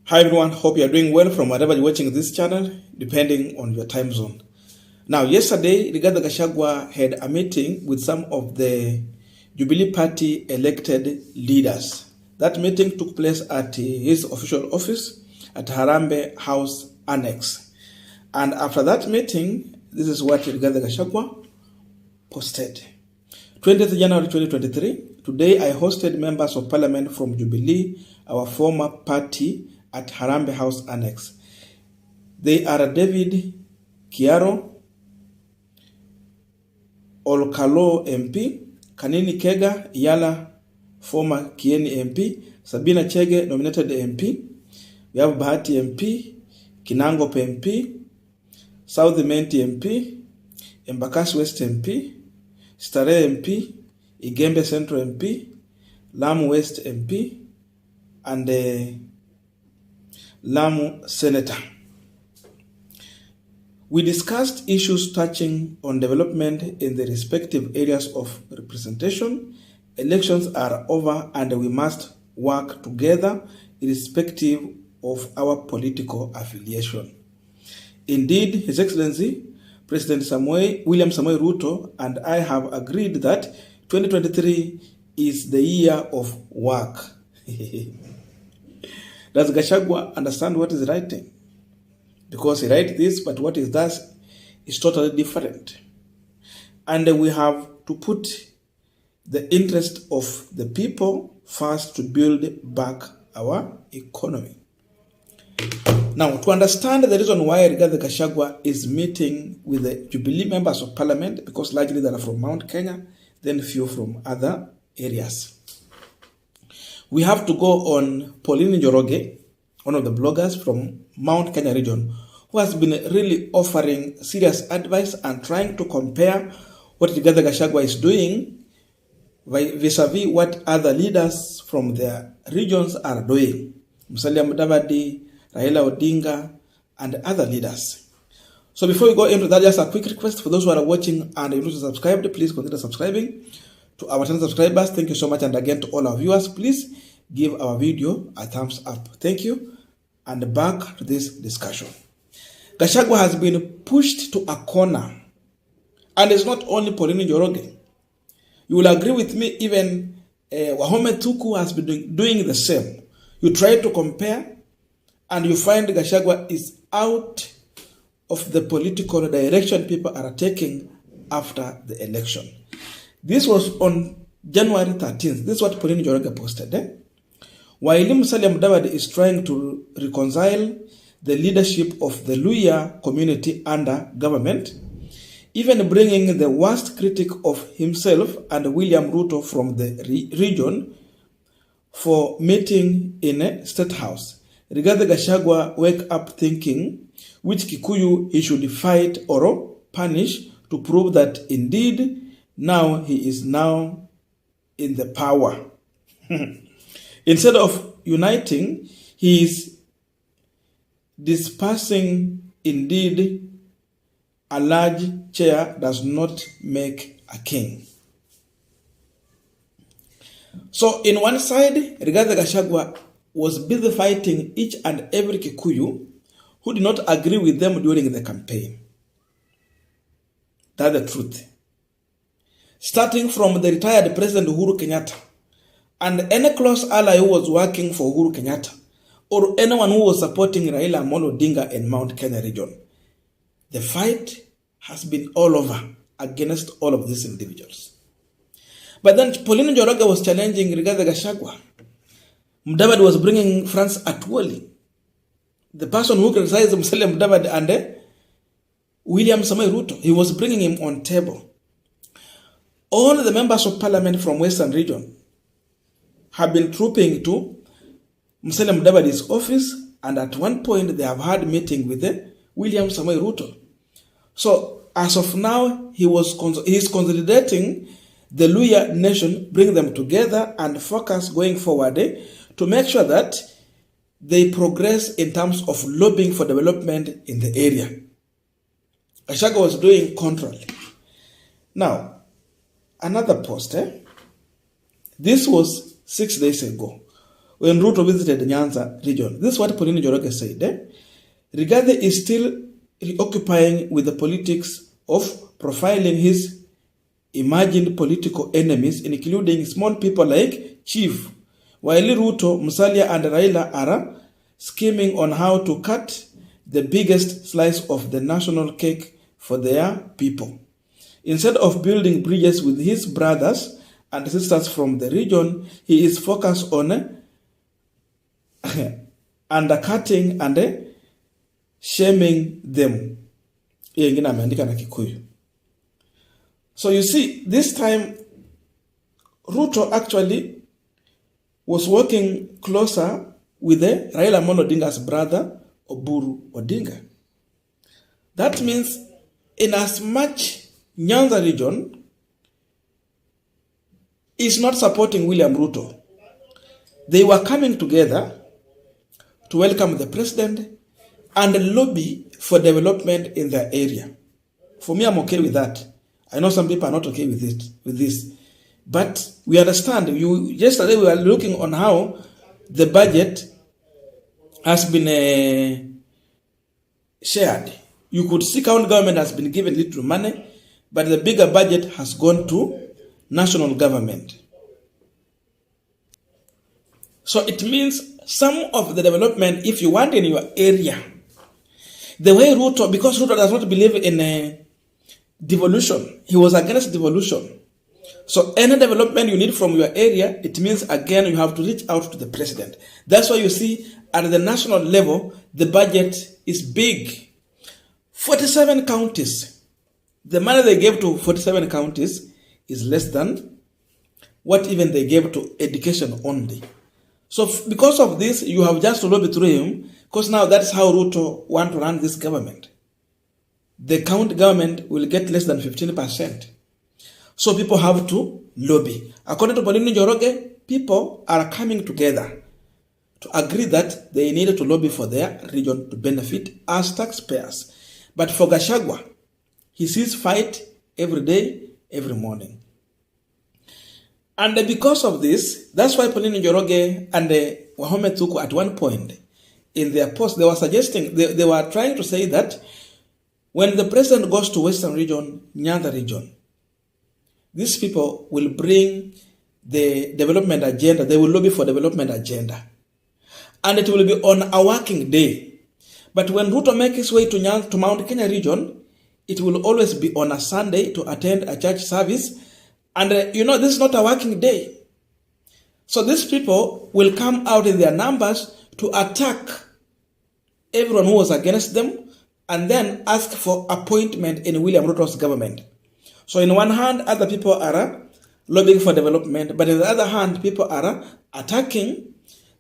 Hi everyone, hope you are doing well from wherever you're watching this channel, depending on your time zone. Now, yesterday, Gachagua had a meeting with some of the Jubilee Party elected leaders. That meeting took place at his official office at Harambee House Annex. And after that meeting, this is what Gachagua posted. 20th January 2023, today I hosted members of parliament from Jubilee, our former party, at Harambee House Annex. They are David Kiaro, Olkalo MP, Kanini Kega, Yala, former Kieni MP, Sabina Chege, nominated MP. We have Bahati MP, Kinangop MP, South Menti MP, Embakasi West MP, Stureh MP, Igembe Central MP, Lamu West MP, and Lamu Senator. We discussed issues touching on development in the respective areas of representation. Elections are over and we must work together irrespective of our political affiliation. Indeed, His Excellency President William Samoei Ruto and I have agreed that 2023 is the year of work. Does Gachagua understand what he's writing? Because he writes this, but what he does is totally different. And we have to put the interest of the people first to build back our economy. Now, to understand the reason why Gachagua is meeting with the Jubilee members of parliament, because largely they are from Mount Kenya, then few from other areas. We have to go on Pauline Njoroge, one of the bloggers from Mount Kenya region, who has been really offering serious advice and trying to compare what Gachagua is doing vis-a-vis what other leaders from their regions are doing. Musalia Mudavadi, Raila Odinga, and other leaders. So before we go into that, just a quick request for those who are watching and if you not subscribed, please consider subscribing. To our channel subscribers, thank you so much. And again, to all our viewers, please give our video a thumbs up. Thank you. And back to this discussion. Gachagua has been pushed to a corner. And it's not only Pauline Njoroge. You will agree with me, even Wahome Tuku has been doing the same. You try to compare, and you find Gachagua is out of the political direction people are taking after the election. This was on January 13th. This is what Pauline Njoroge posted. While Musalia Mudavadi is trying to reconcile the leadership of the Luhya community under government, even bringing the worst critic of himself and William Ruto from the region for meeting in a Statehouse, Gachagua wake up thinking which Kikuyu he should fight or punish to prove that indeed now he is now in the power. Instead of uniting, he is dispersing. Indeed, a large chair does not make a king. So in one side, Gachagua was busy fighting each and every Kikuyu who did not agree with them during the campaign. That's the truth. Starting from the retired President Uhuru Kenyatta and any close ally who was working for Uhuru Kenyatta or anyone who was supporting Raila Amolo Odinga in Mount Kenya region. The fight has been all over against all of these individuals. But then Pauline Njoroge was challenging Gachagua. Mudavadi was bringing France Atwoli, the person who criticized Musalia Mudavadi and William Samoei Ruto. He was bringing him on table. All the members of parliament from Western region have been trooping to Musalia Mudavadi's office, and at one point they have had meeting with William Samoei Ruto. So as of now, he is consolidating the Luhya nation, bring them together and focus going forward to make sure that they progress in terms of lobbying for development in the area. Gachagua was doing contrary. Now, another post. This was 6 days ago. when Ruto visited Nyanza region. This is what Pauline Njoroge said. Rigathi is still reoccupying with the politics of profiling his imagined political enemies, including small people like Chief, while Ruto, Musalia, and Raila are scheming on how to cut the biggest slice of the national cake for their people. Instead of building bridges with his brothers and sisters from the region, he is focused on undercutting and shaming them. So you see, this time, Ruto actually was working closer with the Raila Amolo Odinga's brother, Oburu Odinga. That means, in as much Nyanza region is not supporting William Ruto, they were coming together to welcome the president and lobby for development in their area. For me, I'm okay with that. I know some people are not okay with this. But we understand. Yesterday we were looking on how the budget has been shared. You could see county government has been given little money, but the bigger budget has gone to national government. So it means some of the development, if you want in your area, the way Ruto, because Ruto does not believe in devolution, he was against devolution. So any development you need from your area, it means again you have to reach out to the president. That's why you see at the national level, the budget is big. 47 counties. The money they gave to 47 counties is less than what even they gave to education only. So because of this, you have just to lobby through him, because now that's how Ruto want to run this government. The county government will get less than 15%. So people have to lobby. According to Pauline Njoroge, people are coming together to agree that they need to lobby for their region to benefit as taxpayers. But for Gachagua, he sees fight every day, every morning. And because of this, that's why Pauline Njoroge and Wahome Tuku at one point in their post, they were suggesting, they were trying to say that when the president goes to Western region, Nyanza region, these people will bring the development agenda, they will lobby for development agenda. And it will be on a working day. But when Ruto makes his way to Mount Kenya region, it will always be on a Sunday to attend a church service. And this is not a working day. So these people will come out in their numbers to attack everyone who was against them and then ask for appointment in William Ruto's government. So in one hand, other people are lobbying for development, but on the other hand, people are attacking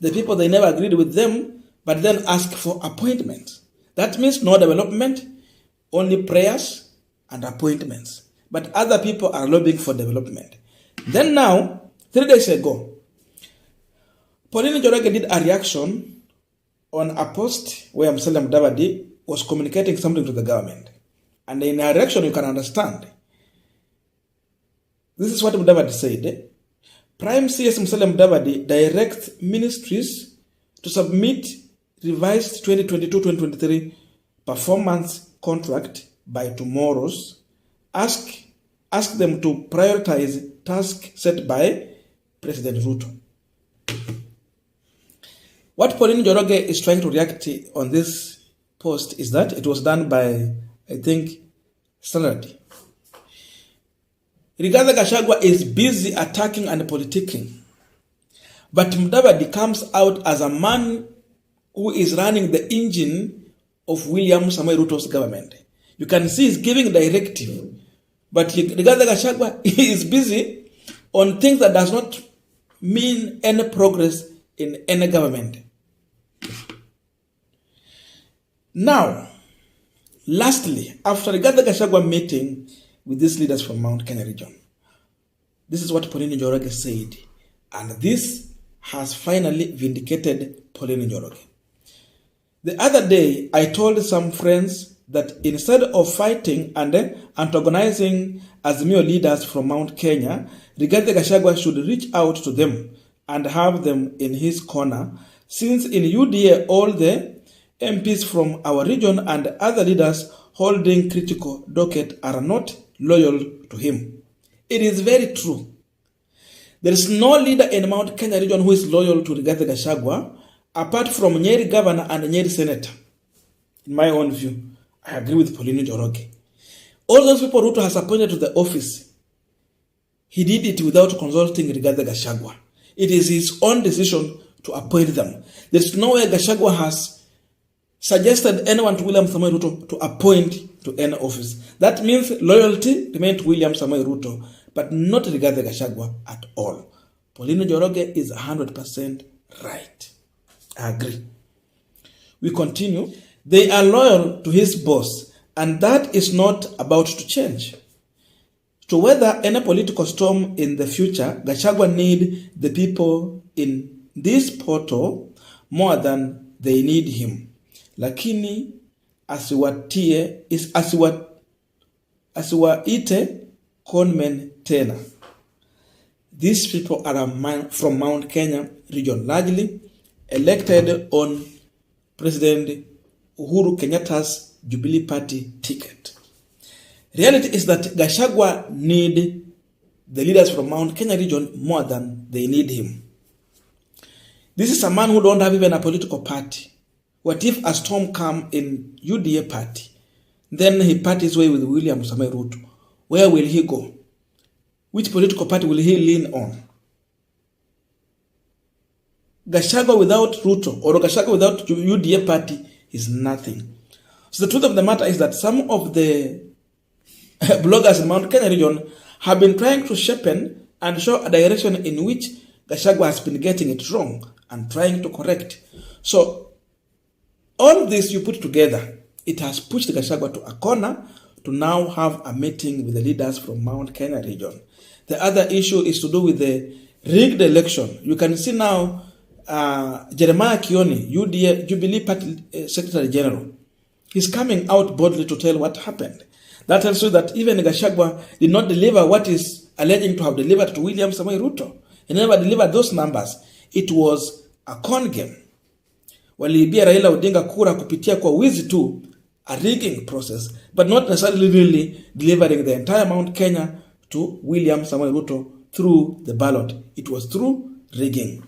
the people they never agreed with them, but then ask for appointments. That means no development, only prayers and appointments. But other people are lobbying for development. Then now, 3 days ago, Pauline Njoroge did a reaction on a post where Musalia Mudavadi was communicating something to the government. And in a reaction, you can understand. This is what Mudavadi said. Prime CS Musalia Mudavadi directs ministries to submit revised 2022-2023 performance contract by tomorrow's. Ask them to prioritize tasks set by President Ruto. What Pauline Njoroge is trying to react on this post is that it was done by, I think, Stureh. Rigathi Gachagua is busy attacking and politicking. But Mudavadi comes out as a man who is running the engine of William Samoei Ruto's government. You can see he's giving directive. But Rigathi Gachagua is busy on things that does not mean any progress in any government. Now, lastly, after Rigathi Gachagua meeting with these leaders from Mount Kenya region, this is what Pauline Njoroge said. And this has finally vindicated Pauline Njoroge. The other day, I told some friends that instead of fighting and antagonizing Azimio leaders from Mount Kenya, Rigathi Gachagua should reach out to them and have them in his corner, since in UDA all the MPs from our region and other leaders holding critical docket are not loyal to him. It is very true. There is no leader in Mount Kenya region who is loyal to Rigathi Gachagua, apart from Nyeri governor and Nyeri senator. In my own view, I agree with Pauline Njoroge. All those people Ruto has appointed to the office, he did it without consulting Rigathi Gachagua. It is his own decision to appoint them. There is no way Gachagua has suggested anyone to William Samoei Ruto to appoint to any office. That means loyalty remained to William Samoei Ruto, but not Rigathi Gachagua at all. Pauline Njoroge is 100% right. I agree. We continue. They are loyal to his boss, and that is not about to change. To weather any political storm in the future, Gachagua need the people in this portal more than they need him. Lakini asiwaite conmen tena. These people are from Mount Kenya region, largely elected on President Uhuru Kenyatta's Jubilee Party ticket. Reality is that Gachagua need the leaders from Mount Kenya region more than they need him. This is a man who don't have even a political party. What if a storm come in UDA party? Then he parties way with William Samoei Ruto. Where will he go? Which political party will he lean on? Gachagua without Ruto or Gachagua without UDA party is nothing. So the truth of the matter is that some of the bloggers in Mount Kenya region have been trying to sharpen and show a direction in which Gachagua has been getting it wrong and trying to correct. So all this you put together, it has pushed Gachagua to a corner to now have a meeting with the leaders from Mount Kenya region. The other issue is to do with the rigged election. You can see now Jeremiah Kioni, UDA Jubilee Party Secretary General, he's coming out boldly to tell what happened. That tells you that even Gachagua did not deliver what is alleging to have delivered to William Samoei Ruto. He never delivered those numbers. It was a con game. Waliibia Raila Odinga kura kupitia kwa wizi tu, a rigging process, but not necessarily really delivering the entire Mount Kenya to William Samoei Ruto through the ballot. It was through rigging.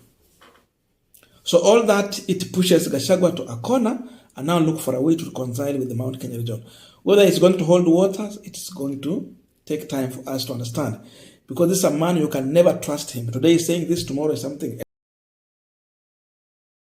So all that, it pushes Gachagua to a corner and now look for a way to reconcile with the Mount Kenya region. Whether it's going to hold waters, it's going to take time for us to understand. Because this is a man you can never trust him. Today he's saying this, tomorrow is something else.